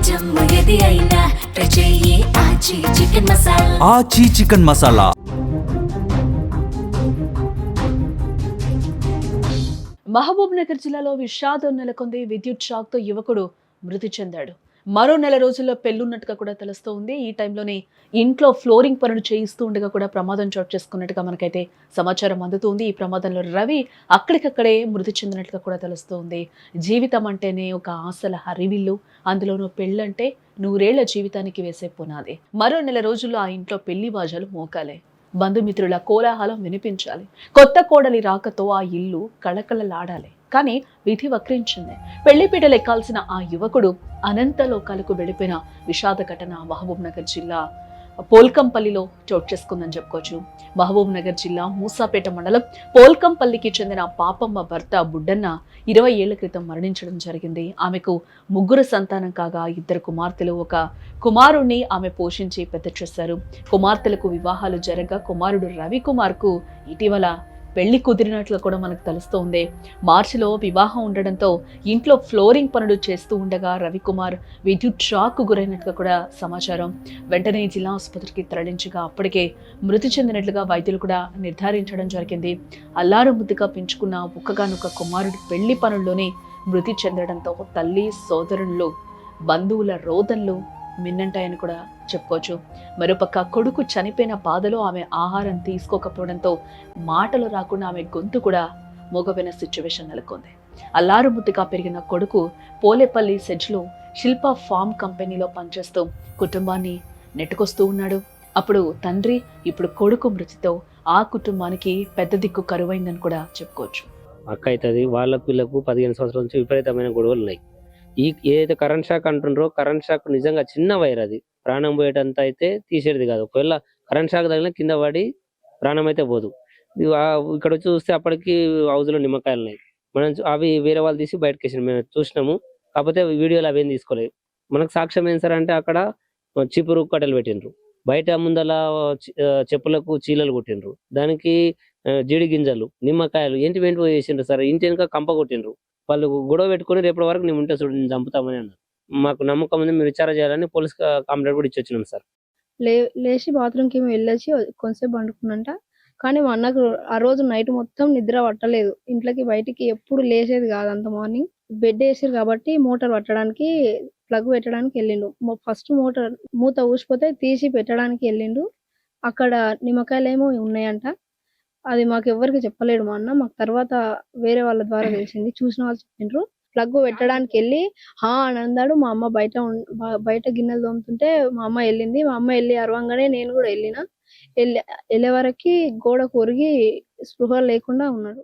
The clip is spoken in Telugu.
జమ్ము ఏది అయినా ట్రై చెయ్యి ఆచి చికెన్ మసాలా. ఆచి చికెన్ మసాలా. మహబూబ్ నగర్ జిల్లాలో విషాదం నెలకొంది. విద్యుత్ షాక్ తో యువకుడు మృతి చెందాడు. మరో నెల రోజుల్లో పెళ్లున్నట్టుగా కూడా తెలుస్తోంది. ఈ టైంలోనే ఇంట్లో ఫ్లోరింగ్ పనులు చేయిస్తూ ఉండగా కూడా ప్రమాదం చోటు చేసుకున్నట్టుగా మనకైతే సమాచారం అందుతుంది. ఈ ప్రమాదంలో రవి అక్కడికక్కడే మృతి చెందినట్లుగా కూడా తెలుస్తోంది. జీవితం అంటేనే ఒక ఆశల హరివిల్లు, అందులోనూ పెళ్ళంటే 100 ఏళ్ల జీవితానికి వేసే పునాది. మరో నెల రోజుల్లో ఆ ఇంట్లో పెళ్లి బాజాలు మోకాలే. బంధుమిత్రుల కోలాహలం వినిపించాలి. కొత్త కోడలి రాకతో ఆ ఇల్లు కళకళలాడాలి. కానీ విధి వక్రించింది. పెళ్లిపీటలు ఎక్కాల్సిన ఆ యువకుడు అనంత లోకాలకు వెళ్ళిపోయిన విషాద ఘటన మహబూబ్ నగర్ జిల్లా పోల్కంపల్లిలో చోటు చేసుకుందని చెప్పుకోవచ్చు. మహబూబ్ నగర్ జిల్లా మూసాపేట మండలం పోల్కంపల్లికి చెందిన పాపమ్మ భర్త బుడ్డన్న 20 ఏళ్ల క్రితం మరణించడం జరిగింది. ఆమెకు 3 సంతానం కాగా 2 కుమార్తెలు, 1 కుమారుణ్ణి ఆమె పోషించి పెద్ద చేశారు. కుమార్తెలకు వివాహాలు జరగగా కుమారుడు రవికుమార్ కు ఇటీవల పెళ్లి కుదిరినట్లు కూడా మనకు తెలుస్తోంది. మార్చిలో వివాహం ఉండడంతో ఇంట్లో ఫ్లోరింగ్ పనులు చేస్తూ ఉండగా రవికుమార్ విద్యుత్ షాక్ గురైనట్లుగా కూడా సమాచారం. వెంటనే జిల్లా ఆసుపత్రికి తరలించగా అప్పటికే మృతి చెందినట్లుగా వైద్యులు కూడా నిర్ధారించడం జరిగింది. అల్లారు ముద్దుగా పెంచుకున్న ఒక్కగానొక్క కుమారుడు పెళ్లి పనుల్లోనే మృతి చెందడంతో తల్లి, సోదరులు, బంధువుల రోదనలు మిన్నంటాయని కూడా చెప్పుకోవచ్చు. మరోపక్క కొడుకు చనిపోయిన బాధలో ఆమె ఆహారం తీసుకోకపోవడంతో మాటలు రాకుండా ఆమె గొంతు కూడా మోగపోయిన సిచ్యువేషన్ నెలకొంది. అల్లారు ముద్దుగా పెరిగిన కొడుకు పోలేపల్లి సెజ్లో శిల్ప ఫార్మ్ కంపెనీలో పనిచేస్తూ కుటుంబాన్ని నెట్టుకొస్తూ ఉన్నాడు. అప్పుడు తండ్రి, ఇప్పుడు కొడుకు మృతితో ఆ కుటుంబానికి పెద్ద దిక్కు కరువైందని కూడా చెప్పుకోవచ్చు. అక్క అవుతుంది వాళ్ళకు వీళ్ళకు 15 సంవత్సరాల నుంచి విపరీతమైన గొడవలు ఉన్నాయి. ఏదైతే కరెంట్ షాక్ అంటుండ్రో, కరెంట్ షాక్ నిజంగా చిన్న వైర్, అది ప్రాణం పోయేటంత అయితే తీసేది కాదు. ఒకవేళ కరెంట్ షాక్ తగిలిన కింద పడి ప్రాణం అయితే పోదు. ఇక్కడ వచ్చి చూస్తే అప్పటికి హౌస్ లో నిమ్మకాయలు ఉన్నాయి. మనం అవి వేరే వాళ్ళు తీసి బయటకు వేసి మేము చూసినాము. కాకపోతే వీడియోలు అవేం తీసుకోలేదు. మనకు సాక్ష్యం ఏం సార్ అంటే అక్కడ చీపురు కట్టెలు పెట్టిండ్రు, బయట ముందల చెప్పులకు చీలలు కొట్టిండ్రు, దానికి జీడి గింజలు, నిమ్మకాయలు ఏంటి చేసిండ్రు సార్. ఇంటి వెనుక కంప కొట్టిండ్రు. వాళ్ళు గొడవ పెట్టుకుని రేపటి వరకు నేను ఉంటే చూడు నేను చంపుతామని అన్నారు. మాకు నమ్మకం ఉంది, మీరు విచారణ చేయాలని పోలీస్ కంప్లైంట్ కూడా ఇచ్చి వచ్చినాం సార్. లేచి బాత్రూమ్కి వెళ్ళొచ్చి కొంతసేపు పండుకున్నంట. కానీ మా అన్నకు ఆ రోజు నైట్ మొత్తం నిద్ర పట్టలేదు. ఇంట్లోకి బయటికి ఎప్పుడు లేచేది కాదు. అంత మార్నింగ్ బెడ్ వేసారు కాబట్టి మోటార్ పట్టడానికి ప్లగ్ పెట్టడానికి వెళ్ళిండు. ఫస్ట్ మోటార్ మూత ఊసిపోతే తీసి పెట్టడానికి వెళ్ళిండు. అక్కడ నిమ్మకాయలు ఏమో ఉన్నాయంట. అది మాకు ఎవరికి చెప్పలేడు మా అన్న. మాకు తర్వాత వేరే వాళ్ళ ద్వారా తెలిసింది, చూసిన వాళ్ళు చెప్పిండ్రు. ప్లగ్ పెట్టడానికి వెళ్ళి అని అన్నాడు. మా అమ్మ బయట గిన్నెలు తోముతుంటే మా అమ్మ వెళ్ళింది. మా అమ్మ వెళ్ళి అరవంగానే నేను కూడా వెళ్ళే వరకు గోడ కొరిగి స్పృహ లేకుండా ఉన్నాడు.